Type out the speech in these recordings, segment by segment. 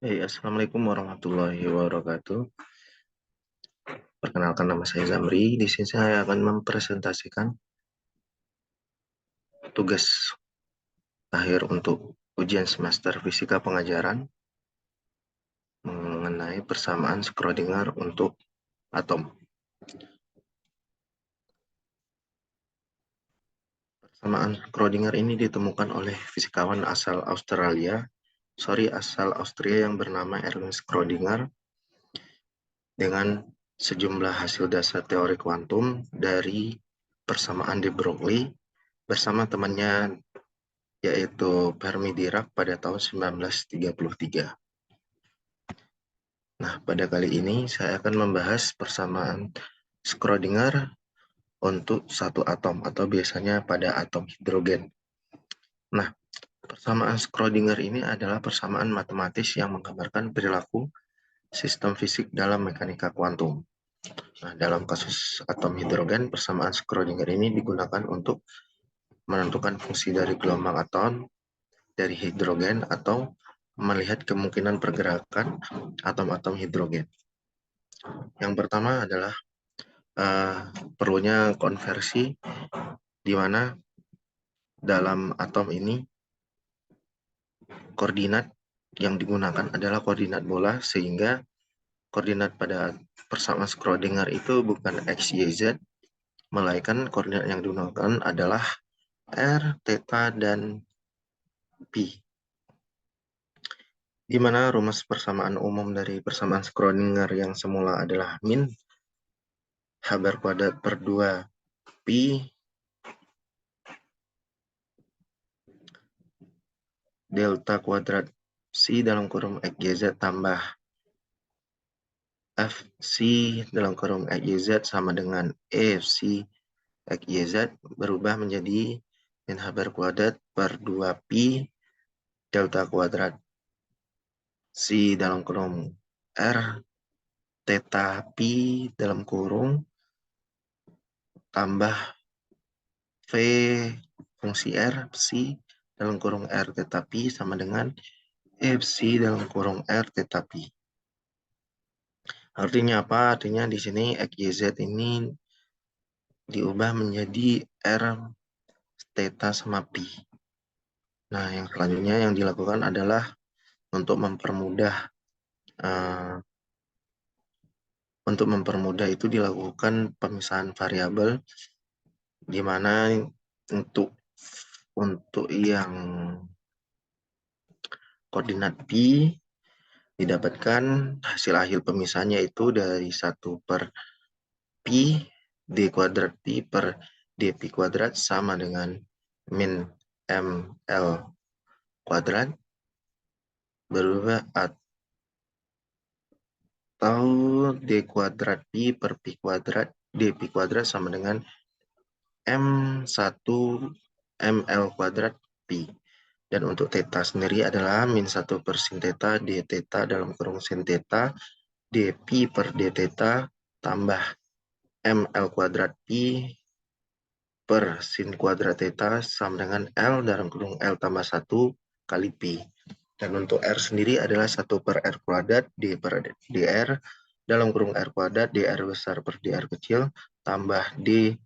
Assalamualaikum warahmatullahi wabarakatuh. Perkenalkan, nama saya Zamri. Di sini saya akan mempresentasikan tugas akhir untuk ujian semester fisika pengajaran mengenai persamaan Schrödinger untuk atom. Persamaan Schrödinger ini ditemukan oleh fisikawan asal Austria yang bernama Erwin Schrödinger dengan sejumlah hasil dasar teori kuantum dari persamaan de Broglie bersama temannya yaitu Fermi-Dirac pada tahun 1933. Nah, pada kali ini saya akan membahas persamaan Schrödinger untuk satu atom atau biasanya pada atom hidrogen. Nah, persamaan Schrödinger ini adalah persamaan matematis yang menggambarkan perilaku sistem fisik dalam mekanika kuantum. Nah, dalam kasus atom hidrogen, persamaan Schrödinger ini digunakan untuk menentukan fungsi dari gelombang atom dari hidrogen atau melihat kemungkinan pergerakan atom-atom hidrogen. Yang pertama adalah perlunya konversi, di mana dalam atom ini koordinat yang digunakan adalah koordinat bola, sehingga koordinat pada persamaan Schrödinger itu bukan X, Y, Z, melainkan koordinat yang digunakan adalah R, theta, dan Pi. Di mana rumus persamaan umum dari persamaan Schrödinger yang semula adalah min H bar kuadrat per 2 Pi delta kuadrat C dalam kurung XYZ tambah FC dalam kurung XYZ sama dengan EFC XYZ berubah menjadi min H bar kuadrat per 2 Pi delta kuadrat C dalam kurung R theta Pi dalam kurung tambah V fungsi R C dalam kurung R theta Pi sama dengan FC dalam kurung R theta Pi. Artinya apa? Artinya di sini XYZ ini diubah menjadi R theta sama Pi. Nah, yang selanjutnya yang dilakukan adalah untuk mempermudah itu dilakukan pemisahan variabel, di mana untuk yang koordinat Pi didapatkan hasil akhir pemisahnya itu dari 1 per Pi D kuadrat Pi per D Pi kuadrat sama dengan min ML kuadrat berubah atau D kuadrat Pi per Pi kuadrat D Pi kuadrat sama dengan M1 ML kuadrat Pi. Dan untuk theta sendiri adalah min 1 per sin theta D theta dalam kurung sin theta D Pi per D theta tambah ML kuadrat Pi per sin kuadrat theta sama dengan L dalam kurung L tambah 1 kali Pi. Dan untuk R sendiri adalah 1 per R kuadrat D per DR dalam kurung R kuadrat DR besar per DR kecil tambah D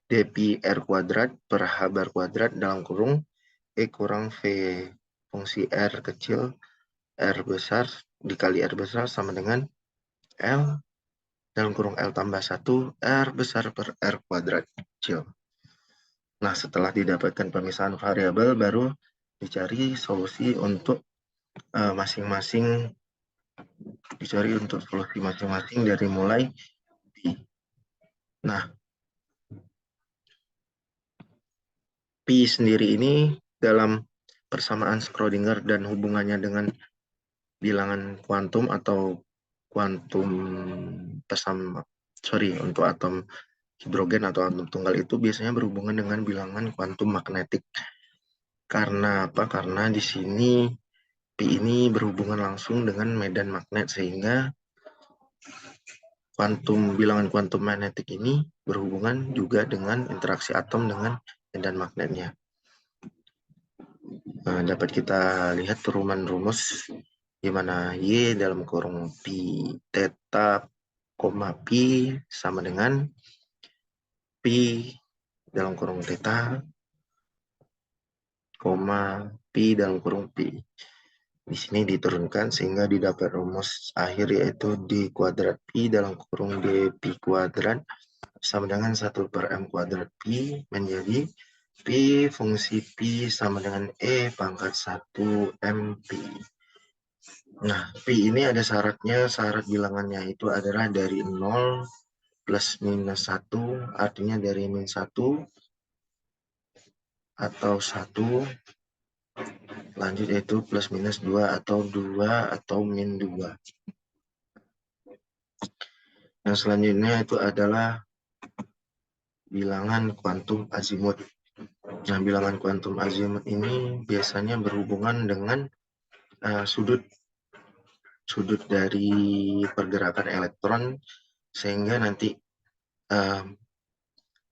Pi R kuadrat per H bar kuadrat dalam kurung E kurang V fungsi R kecil R besar dikali R besar sama dengan L dalam kurung L tambah 1 R besar per R kuadrat kecil. Nah, setelah didapatkan pemisahan variabel, baru dicari solusi untuk masing-masing dari mulai Pi. Nah, Pi sendiri ini dalam persamaan Schrödinger dan hubungannya dengan bilangan kuantum atau kuantum untuk atom hidrogen atau atom tunggal itu biasanya berhubungan dengan bilangan kuantum magnetik. Karena apa? Karena di sini Pi ini berhubungan langsung dengan medan magnet, sehingga bilangan kuantum magnetik ini berhubungan juga dengan interaksi atom dengan dan magnetnya. Nah, dapat kita lihat turunan rumus di mana Y dalam kurung pi theta, pi sama dengan pi dalam kurung theta, pi dalam kurung pi. Di sini diturunkan sehingga didapat rumus akhir yaitu D kuadrat pi dalam kurung D pi kuadrat sama dengan 1/m² pi menjadi pi fungsi pi sama dengan E pangkat 1 M pi. Nah, pi ini ada syaratnya, syarat bilangannya itu adalah dari 0 plus minus 1, artinya dari min 1 atau 1, lanjut yaitu plus minus 2 atau 2 atau min 2. Yang selanjutnya itu adalah bilangan kuantum azimut. Nah, bilangan kuantum azimut ini biasanya berhubungan dengan sudut dari pergerakan elektron, sehingga nanti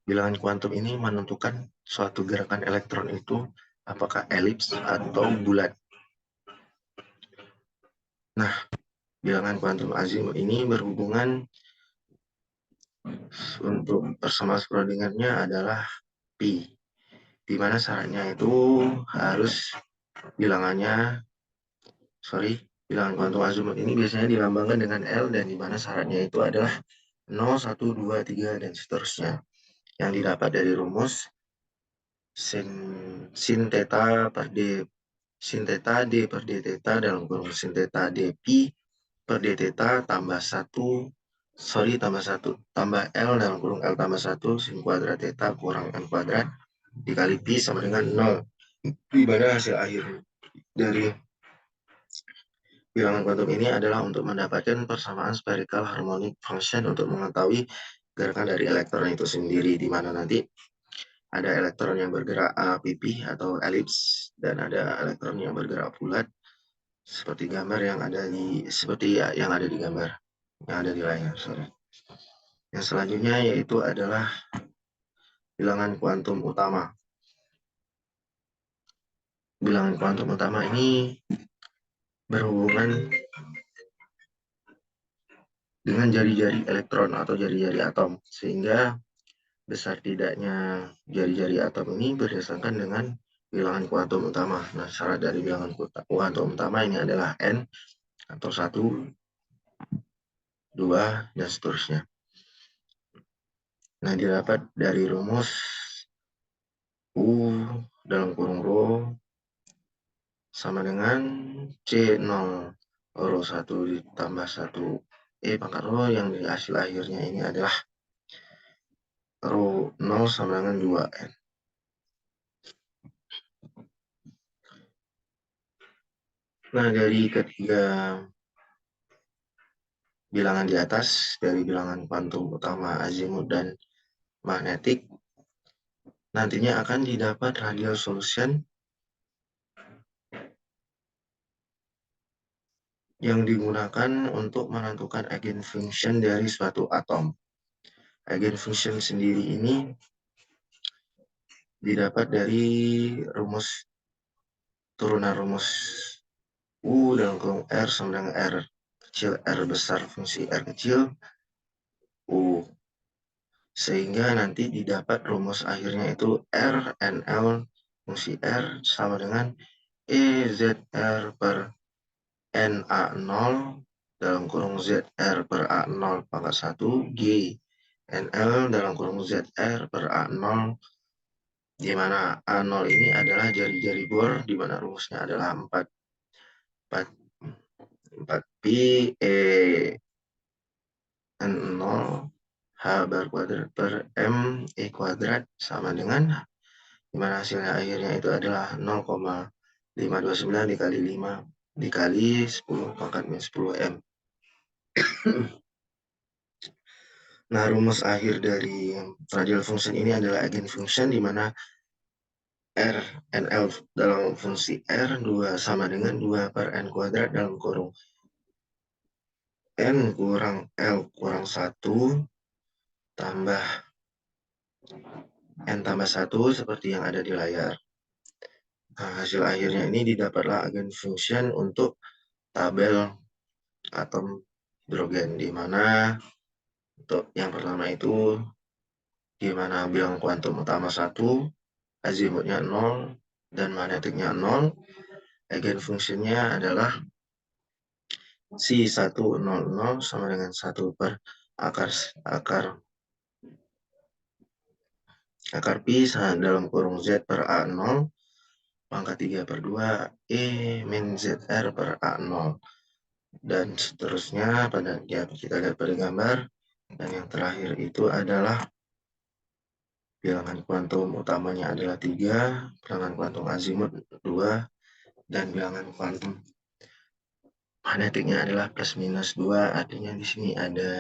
bilangan kuantum ini menentukan suatu gerakan elektron itu apakah elips atau bulat. Nah, bilangan kuantum azimut ini berhubungan untuk persamaan Schrödingernya adalah pi, di mana syaratnya itu harus bilangan kuantum azimut ini biasanya dilambangkan dengan L, dan di mana syaratnya itu adalah 0, 1, 2, 3, dan seterusnya, yang didapat dari rumus sin theta per d sin theta d per d theta dalam kurung sin theta d pi per d theta tambah 1 tambah L dalam kurung L tambah 1 sin kuadrat theta kurang M kuadrat dikali pi sama dengan 0, di mana hasil akhir dari bilangan kuantum ini adalah untuk mendapatkan persamaan spherical harmonic function untuk mengetahui gerakan dari elektron itu sendiri, di mana nanti ada elektron yang bergerak pipih atau elips dan ada elektron yang bergerak bulat seperti gambar yang ada di gambar yang ada di layar. Yang selanjutnya yaitu adalah bilangan kuantum utama. Bilangan kuantum utama ini berhubungan dengan jari-jari elektron atau jari-jari atom, sehingga besar tidaknya jari-jari atom ini berdasarkan dengan bilangan kuantum utama. Nah, syarat dari bilangan kuantum utama ini adalah N atau 1, 2, dan seterusnya. Nah, didapat dari rumus U dalam kurung Rho sama dengan C0 Rho 1 ditambah 1 E pangkat Rho, yang di hasil akhirnya ini adalah Rho 0 sama dengan 2N. Nah, dari ketiga bilangan di atas, dari bilangan kuantum utama, azimut, dan magnetik, nantinya akan didapat radial solution yang digunakan untuk menentukan eigenfunction dari suatu atom. Eigenfunction sendiri ini didapat dari turunan rumus U dalam kurung R sama dengan R kecil R besar fungsi R kecil U, sehingga nanti didapat rumus akhirnya itu R NL fungsi R sama dengan EZR per NA0 dalam kurung ZR per A0 pangkat 1 G NL dalam kurung ZR per A0, di mana A0 ini adalah jari-jari bor, di mana rumusnya adalah 4 pi E N0 H bar kuadrat per M E kuadrat sama dengan, di mana hasilnya akhirnya itu adalah 0,529 dikali 5 dikali 10 pangkat min 10 M. Nah, rumus akhir dari radial function ini adalah eigenfunction, di mana R NL dalam fungsi R 2 sama dengan 2 per N kuadrat dalam kurung N kurang L kurang 1 tambah N tambah 1 seperti yang ada di layar. Nah, hasil akhirnya ini didapatlah eigenfunction untuk tabel atom hidrogen, di mana untuk yang pertama itu di mana bilangan kuantum utama 1, azimutnya 0, dan magnetiknya 0. Eigenfunksinya adalah Si100 sama dengan 1 per akar akar akar pi dalam kurung Z per A0 pangkat 3 per 2 E min ZR per A0, dan seterusnya. Pada ya, kita lihat pada gambar. Dan yang terakhir itu adalah bilangan kuantum utamanya adalah 3, bilangan kuantum azimut 2, dan bilangan kuantum magnetiknya adalah plus minus 2. Artinya di sini ada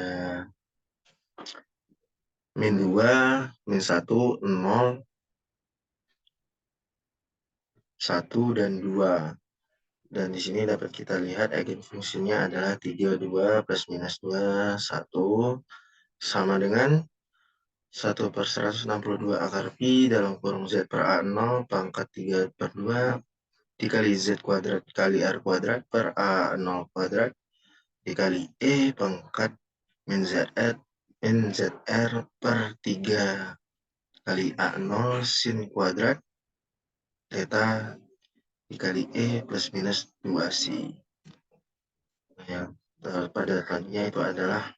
min 2, min 1, 0, 1, dan 2. Dan di sini dapat kita lihat eigenfungsinya adalah 3, 2, plus minus 2, 1, sama dengan 1 per 162 akar pi dalam kurung Z per A0 pangkat 3 per 2 dikali Z kuadrat kali R kuadrat per A0 kuadrat dikali E pangkat min ZR per 3 kali A0 sin kuadrat theta dikali E plus minus 2 si. Nah, yang pada selanjutnya itu adalah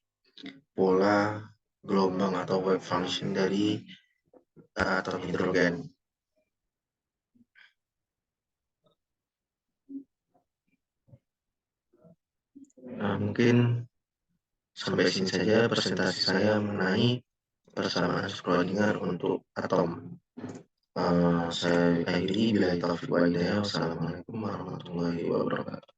pola gelombang atau wave function dari atom hidrogen. Nah, mungkin sampai sini saja presentasi saya mengenai persamaan Schrödinger untuk atom. Saya akhiri, bila taufiq wa hidayah. Wassalamualaikum warahmatullahi wabarakatuh.